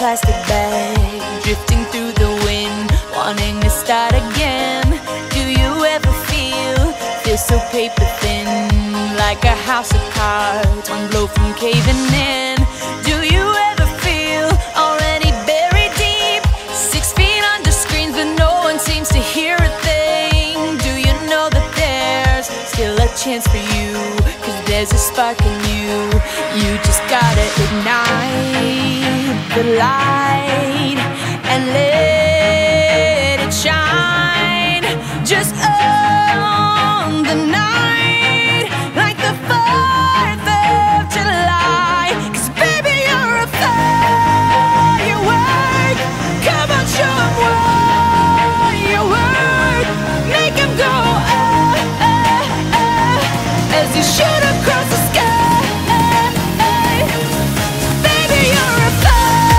plastic bag, drifting through the wind, wanting to start again. Do you ever feel so paper thin, like a house of cards, one blow from caving in? Do you ever feel already buried deep, 6 feet under screens but no one seems to hear a thing? Do you know that there's still a chance for you, 'cause there's a spark in you. You just gotta ignite the light and let it shine. Just on the night, like the 4th of July. 'Cause baby, you're a firework. Come on, show 'em what you work. Make 'em go as you shoot across the sky. Baby, you're a firework.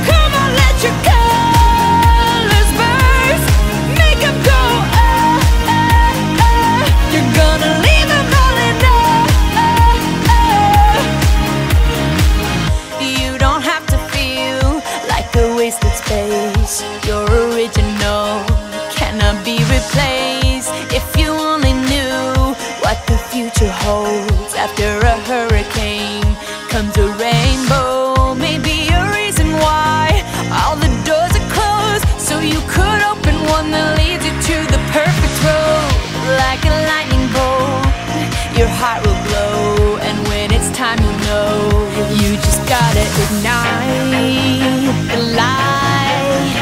Come on, let your colors burst. Make 'em go you're gonna leave 'em all in You don't have to feel like a wasted space. Your original cannot be replaced. If you only knew what the future holds, after a hurricane comes a rainbow. Maybe a reason why all the doors are closed, so you could open one that leads you to the perfect road. Like a lightning bolt, your heart will glow, and when it's time you'll know. You just gotta ignite the light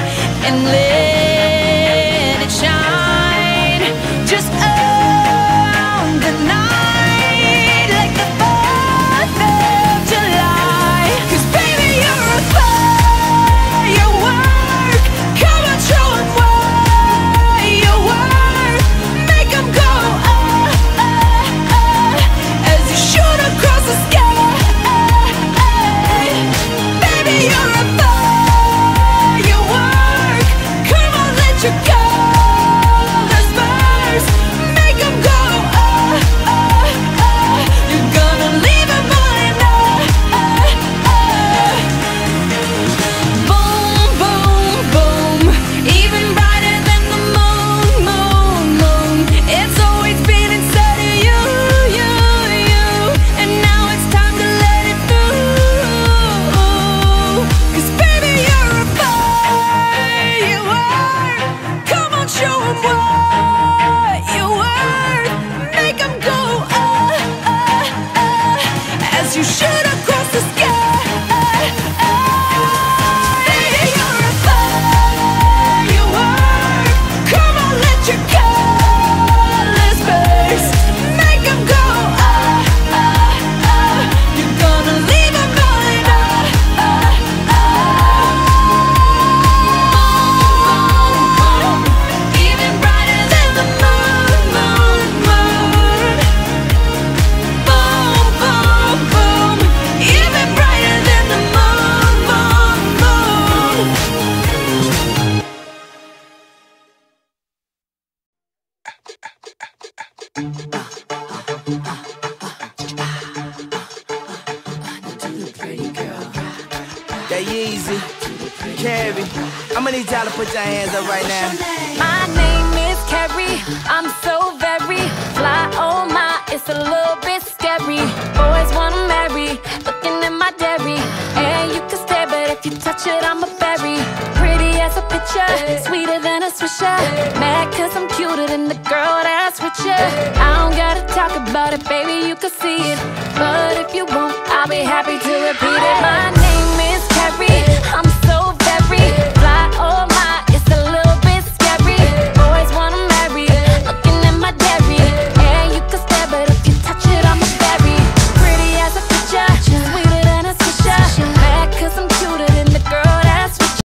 and let it shine. Just on the night, like the 4th of July. 'Cause baby, you're a firework. Come on, show 'em what you work. Make 'em go as you shoot across the sky. Baby, you're a firework. Come on, let your colors burst. Make 'em go you're gonna leave 'em all in Boom, boom, boom. Even brighter than the moon, moon, moon. It's always been inside of you, you, you. And now it's time to let it through. 'Cause baby, you're a firework. Come on, show 'em what you worth. Make 'em go as you shoot across the sky. Baby, you're a firework. Come on, let your colors burst. Make 'em go you're gonna leave 'em all in Even brighter than the moon, moon, moon. Boom, boom, boom. Even brighter than the moon, moon, moon. That Yeezy, Carrie. I'ma need y'all to put your hands up right now. My name is Carrie, I'm so very fly, oh my, it's a little bit scary. Boys wanna marry, looking at my dairy. And you can stare, but if you touch it, I'm a berry. Pretty as a picture, sweeter than a swisher. Mad 'cause I'm cuter than the girl that's with you. I don't gotta talk about it, baby, you can see it. But if you won't, I'll be happy to repeat it. My